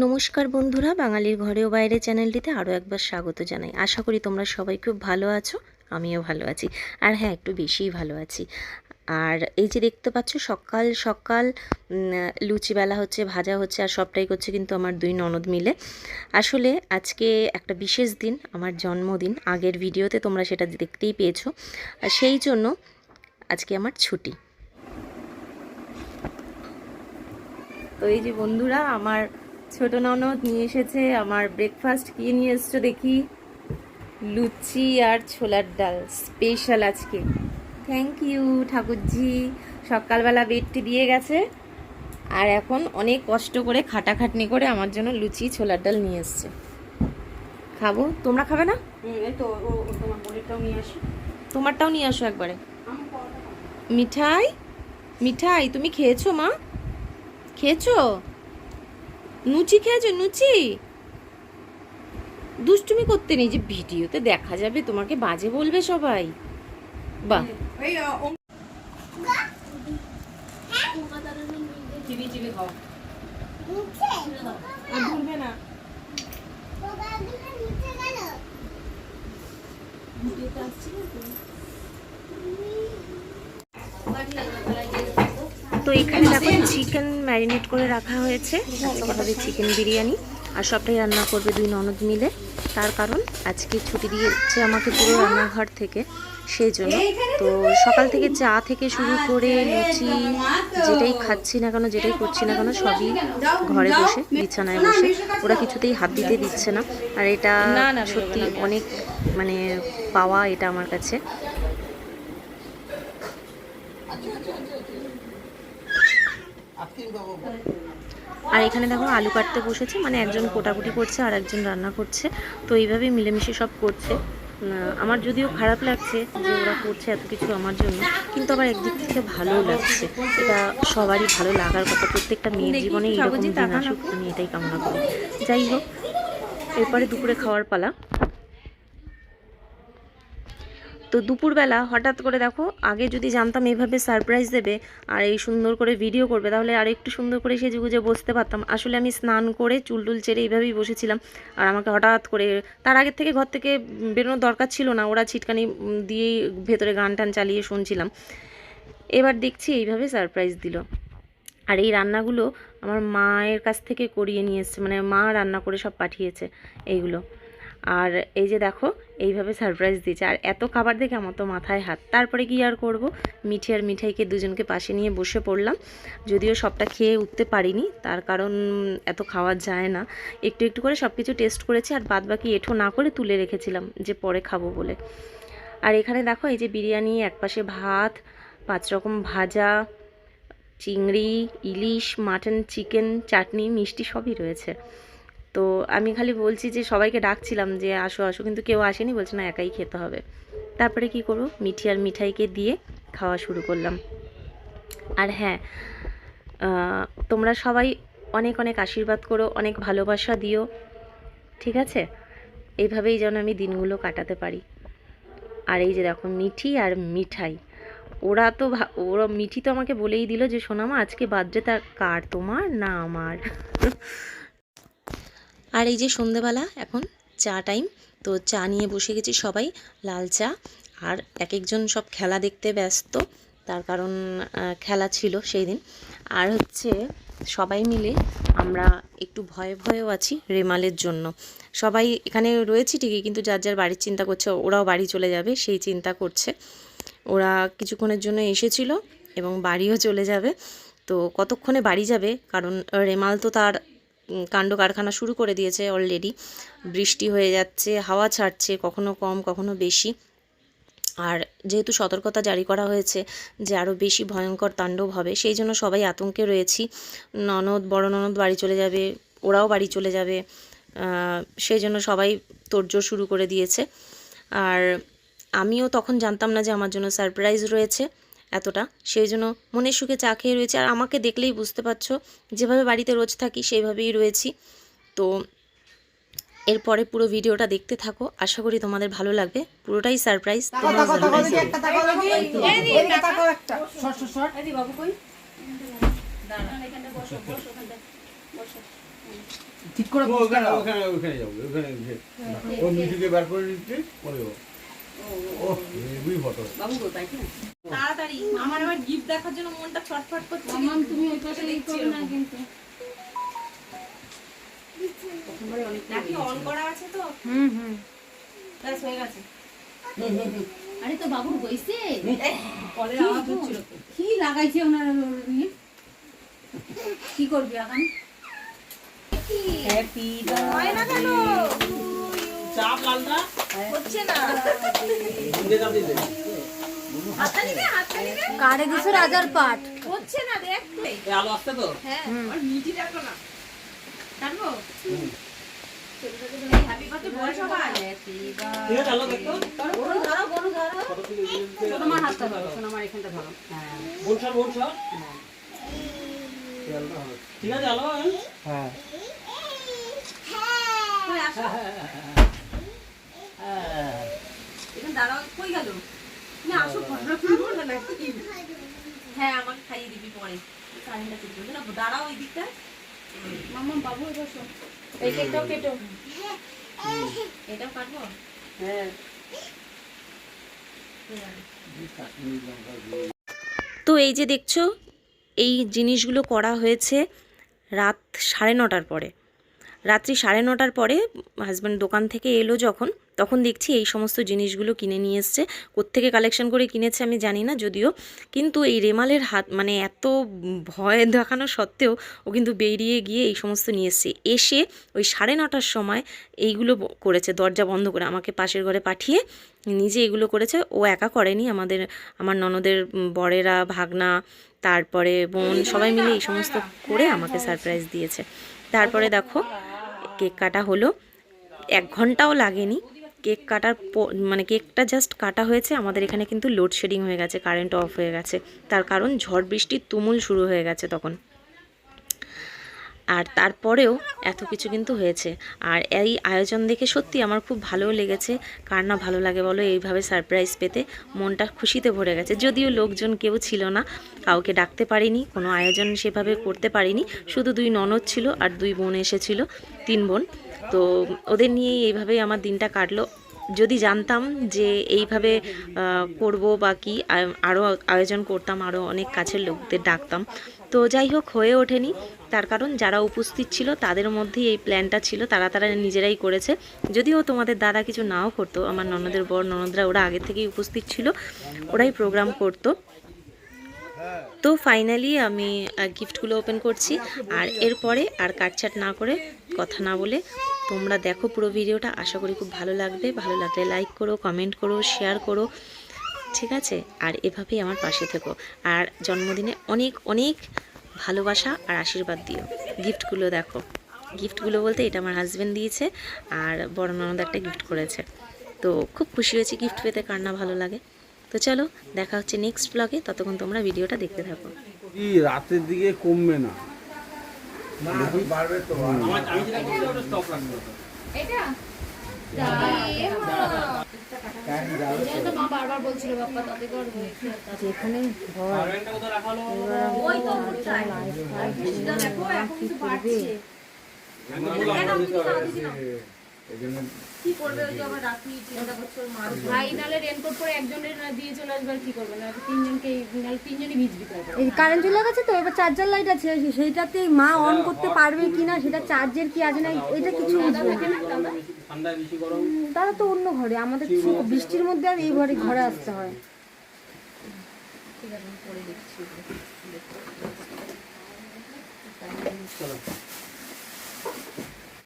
নমস্কার বন্ধুরা, বাঙালির ঘরে ও বাইরে চ্যানেলটিতে আরও একবার স্বাগত জানাই। আশা করি তোমরা সবাই খুব ভালো আছো, আমিও ভালো আছি। আর হ্যাঁ, একটু বেশিই ভালো আছি। আর এই যে দেখতে পাচ্ছ সকাল সকাল লুচি বেলা হচ্ছে, ভাজা হচ্ছে, আর সবটাই করছে কিন্তু আমার দুই ননদ মিলে। আসলে আজকে একটা বিশেষ দিন, আমার জন্মদিন। আগের ভিডিওতে তোমরা সেটা দেখতেই পেয়েছো। আর সেই জন্য আজকে আমার ছুটি। তো এই যে বন্ধুরা, আমার ছোট ননদ নিয়ে এসেছে আমার ব্রেকফাস্ট। কি নিয়ে এসছো দেখি? লুচি আর ছোলার ডাল স্পেশাল আজকে। থ্যাংক ইউ ঠাকুরজি, সকালবেলা বেডটি দিয়ে গেছে আর এখন অনেক কষ্ট করে খাটাখাটনি করে আমার জন্য লুচি ছোলার ডাল নিয়ে এসছে। খাবো, তোমরা খাবে না? এই তো তোমার বোনেরটাও নিয়ে আসো। তোমারটাও নিয়ে আসো একবারে। মিঠাই, মিঠাই তুমি খেয়েছো মা? খেয়েছো? লুচি খেয়েছো? লুচি দুষ্টুমি করতে নেই, যে ভিডিওতে দেখা যাবে, তোমাকে বাজে বলবে সবাই। বাহ, চিবি চিবি খাও, আর ভুলবে না। তো এখানে দেখো চিকেন ম্যারিনেট করে রাখা হয়েছে। আজকে হবে চিকেন বিরিয়ানি, আর সবটাই রান্না করবে দুই ননদ মিলে। তার কারণ আজকে ছুটি দিয়েছে আমাকে পুরো রান্নাঘর থেকে, সেই জন্য। তো সকাল থেকে চা থেকে শুরু করে লুচি, যেটাই খাচ্ছি না কেন, যেটাই করছি না কেন, সবই ঘরে বসে বিছানায় বসে। ওরা কিছুতেই হাত দিতে দিচ্ছে না, আর এটা সত্যি অনেক মানে পাওয়া এটা আমার কাছে। আর এখানে দেখো আলু কাটতে বসেছে, মানে একজন কোটাকুটি করছে আর একজন রান্না করছে। তো এইভাবেই মিলেমিশে সব করছে। আমার যদিও খারাপ লাগছে যে ওরা করছে এত কিছু আমার জন্য, কিন্তু আবার একদিক থেকে ভালোও লাগছে। এটা সবারই ভালো লাগার কথা, প্রত্যেকটা মেয়ের জীবনে এরকম দিন আসুক, আমি এটাই কামনা করি। যাই হোক, এরপরে দুপুরে খাওয়ার পালা। তো দুপুরবেলা হঠাৎ করে দেখো, আগে যদি জানতাম এইভাবে সারপ্রাইজ দেবে আর এই সুন্দর করে ভিডিও করবে, তাহলে আর একটু সুন্দর করে সেজে গুজে বসতে পারতাম। আসলে আমি স্নান করে চুল টুল ছেড়ে এইভাবেই বসেছিলাম, আর আমাকে হঠাৎ করে, তার আগের থেকে ঘর থেকে বেরোনোর দরকার ছিল না, ওরা ছিটকানি দিয়েই ভেতরে গান টান চালিয়ে শুনছিলাম। এবার দেখছি এইভাবে সারপ্রাইজ দিল। আর এই রান্নাগুলো আমার মায়ের কাছ থেকে করিয়ে নিয়ে এসছে, মানে মা রান্না করে সব পাঠিয়েছে এইগুলো। আর এই যে দেখো এইভাবে সারপ্রাইজ দিয়েছে, আর এত খাবার দেখে আমার তো মাথায় হাত। তারপরে কি আর করব, মিঠি আর মিঠাইকে দুজনকে পাশে নিয়ে বসে পড়লাম। যদিও সবটা খেয়ে উঠতে পারিনি, তার কারণ এত খাওয়া যায় না, একটু একটু করে সব কিছু টেস্ট করেছি, আর বাদ বাকি এঁঠো না করে তুলে রেখেছিলাম যে পরে খাবো বলে। আর এখানে দেখো এই যে বিরিয়ানি, একপাশে ভাত, 5 রকম ভাজা, চিংড়ি, ইলিশ, মাটন, চিকেন, চাটনি, মিষ্টি সবই রয়েছে। তো আমি খালি বলছি যে সবাইকে ডাকছিলাম যে আসো আসো, কিন্তু কেউ আসেনি, বলছে না একাই খেতে হবে। তারপরে কি করব, মিঠি আর মিঠাইকে দিয়ে খাওয়া শুরু করলাম। আর হ্যাঁ, তোমরা সবাই অনেক অনেক আশীর্বাদ করো, অনেক ভালোবাসা দিও, ঠিক আছে? এইভাবেই যেন আমি দিনগুলো কাটাতে পারি। আর এই যে দেখো মিঠি আর মিঠাই, ওরা তো ওরা, মিঠি তো আমাকে বলেই দিল যে সোনামা আজকে বার্থডেটা কার, তোমার না আমার? আর এই যে সন্ধেবেলা এখন চা টাইম, তো চা নিয়ে বসে গেছি সবাই, লাল চা। আর এক একজন সব খেলা দেখতে ব্যস্ত, তার কারণ খেলা ছিল সেই দিন। আর হচ্ছে সবাই মিলে আমরা একটু ভয়ে ভয়েও আছি রেমালের জন্য। সবাই এখানে রয়েছি ঠিকই, কিন্তু যার যার বাড়ির চিন্তা করছে, ওরাও বাড়ি চলে যাবে সেই চিন্তা করছে। ওরা কিছুক্ষণের জন্য এসেছিল এবং বাড়িও চলে যাবে। তো কতক্ষণে বাড়ি যাবে, কারণ রেমাল তো তার কাণ্ড কারখানা শুরু করে দিয়েছে অলরেডি। বৃষ্টি হয়ে যাচ্ছে, হাওয়া ছাড়ছে, কখনো কম কখনো বেশি। আর যেহেতু সতর্কতা জারি করা হয়েছে যে আরও বেশি ভয়ঙ্কর তাণ্ডব হবে, সেই জন্য সবাই আতঙ্কে রয়েছি। ননদ, বড় ননদ বাড়ি চলে যাবে, ওরাও বাড়ি চলে যাবে, সেই জন্য সবাই তোড়জোড় শুরু করে দিয়েছে। আর আমিও তখন জানতাম না যে আমার জন্য সারপ্রাইজ রয়েছে এতটা, সেই জন্য মনের সুখে চা খেয়ে রয়েছে। আর আমাকে দেখলেই বুঝতে পারছো, যেভাবে বাড়িতে রোজ থাকি সেইভাবেই রয়েছি। তো এরপরে পুরো ভিডিওটা দেখতে থাকো, আশা করি তোমাদের ভালো লাগবে, পুরোটাই সারপ্রাইজ। ঠিক করে ওখানে ওখানে ওখানে যাবো ওখানে ও মিঠুকে বার করে নিচ্ছে পরে যাবো ও হেভি ফটো বাবু গো তাই না তাড়াতাড়ি আমার আবার গিফট দেখার জন্য মনটা ছটফট করছে মাম্মা তুমি ওই পাশে এই করো না কিন্তু নাকি অন করা আছে তো ব্যাস হয়ে গেছে আরে তো বাবুর বইছে কলের আওয়াজ হচ্ছিল তো কি লাগাইছে ওনার নিয়ে কি করবি এখন হ্যাপি হয় না কেন চাপ লালটা হচ্ছে না হাতটা নিবে কারে দিছে রাজার পাট হচ্ছে না দেখ আলো আসছে তো হ্যাঁ আর মিটি রাখো না কাটবো হ্যাপি বার্থডে বল সবাই হ্যাপি বার্থডে ঠিক আছে আলো দেখো বড় ধরো তোমার হাতটা ধরো আমার এখানটা ধরো হ্যাঁ বলছা ঠিক আছে আলো হ্যাঁ এখানে দাঁড়াও কই গেল তুমি আসো ফটোটা তুলবো না নাকি হ্যাঁ আমাকে খাইয়ে দিবি পরে কারেন্টটা তুলবো না দাঁড়াও ওই দিকটা মাম্মা বাবু বসো এই কেকটাও কেটো এটাও কাটবো হ্যাঁ তো এই যে দেখছো এই জিনিসগুলো করা হয়েছে রাত 9:30 পরে। রাত্রি 9:30 পরে হাজব্যান্ড দোকান থেকে এলো যখন, তখন দেখছি এই সমস্ত জিনিসগুলো কিনে নিয়ে এসছে। কোত্থেকে কালেকশন করে কিনেছে আমি জানি না যদিও, কিন্তু এই রেমালের হাত মানে এত ভয় দেখানো সত্ত্বেও ও কিন্তু বেরিয়ে গিয়ে এই সমস্ত নিয়ে এসছে। এসে ওই 9:30টার সময় এইগুলো করেছে, দরজা বন্ধ করে আমাকে পাশের ঘরে পাঠিয়ে নিজে এগুলো করেছে। ও একা করেনি, আমার ননদের বরেরা, ভাগনা, তারপরে বোন সবাই মিলে এই সমস্ত করে আমাকে সারপ্রাইজ দিয়েছে। তারপরে দেখো কেক কাটা হলো, 1 ঘন্টাও লাগেনি কেক কাটার মানে কেকটা জাস্ট কাটা হয়েছে। আমাদের এখানে কিন্তু লোডশেডিং হয়ে গেছে, কারেন্ট অফ হয়ে গেছে, তার কারণ ঝড় বৃষ্টির তুমুল শুরু হয়ে গেছে তখন। আর তারপরেও এত কিছু কিন্তু হয়েছে। আর এই আয়োজন দেখে সত্যি আমার খুব ভালোও লেগেছে। কার না ভালো লাগে বলো এইভাবে সারপ্রাইজ পেতে, মনটা খুশিতে ভরে গেছে। যদিও লোকজন কেউ ছিল না, কাউকে ডাকতে পারিনি, কোনো আয়োজন সেভাবে করতে পারিনি, শুধু 2 ননদ ছিল আর 2 বোন এসেছিল, 3 বোন। তো ওদের নিয়েই এইভাবেই আমার দিনটা কাটলো। যদি জানতাম যে এইভাবে করব বা কি আরও আয়োজন করতাম, আরও অনেক কাছের লোকদের ডাকতাম। তো যাই হোক, হয়ে ওঠেনি, তার কারণ যারা উপস্থিত ছিল তাদের মধ্যেই এই প্ল্যানটা ছিল, তারা নিজেরাই করেছে। যদিও তোমাদের দাদা কিছু নাও করতো, আমার ননদের বর ননদরা ওরা আগে থেকেই উপস্থিত ছিল, ওরাই প্রোগ্রাম করতো। তো ফাইনালি আমি গিফটগুলো ওপেন করছি। আর এরপরে আর কাটছাট না করে, কথা না বলে তোমরা দেখো পুরো ভিডিওটা। আশা করি খুব ভালো লাগবে। ভালো লাগলে লাইক করো, কমেন্ট করো, শেয়ার করো, ঠিক আছে? আর এভাবেই আমার পাশে থেকো। আর জন্মদিনে অনেক অনেক ভালোবাসা আর আশীর্বাদ দিও। গিফটগুলো দেখো, গিফটগুলো বলতে এটা আমার হাজব্যান্ড দিয়েছে, আর বড় ননদ একটা গিফট করেছে। তো খুব খুশি হয়েছি গিফট পেতে, কার না ভালো লাগে। তো চলো, দেখা হচ্ছে নেক্সট ব্লগে, ততক্ষণ তোমরা ভিডিওটা দেখতে থাকো। কি রাতের দিকে কমবে না, বাড়বে তো। আমি যেটা করছি ওটা স্টপ রাখবো। এটা মা বারবার বলছিল বাপ্পা তাতে করবে যেখানে কারেন্টটা কোথায় রাখা হলো? ওই তো ওটাই বৃষ্টিটা দেখো এখন কিন্তু বাড়ছে কি করবে ওই যে আবার রাত্রি চিন্তা করছে ওর মা ভাই নালে রেনকোট পরে একজনের দিয়ে চলে আসবে, আর কি করবে না? 3জনই ভিজবি তারপর। এই কারেন্ট চলে গেছে তো, এবার চার্জার লাইট আছে, সেইটাতে মা অন করতে পারবে কিনা, সেটা চার্জের কি আছে না এটা কিছু বুঝবে না। ঠান্ডা বেশি গরম, তারা তো অন্য ঘরে, আমাদের বৃষ্টির মধ্যে আর এই ঘরে আসতে হয়। চলো।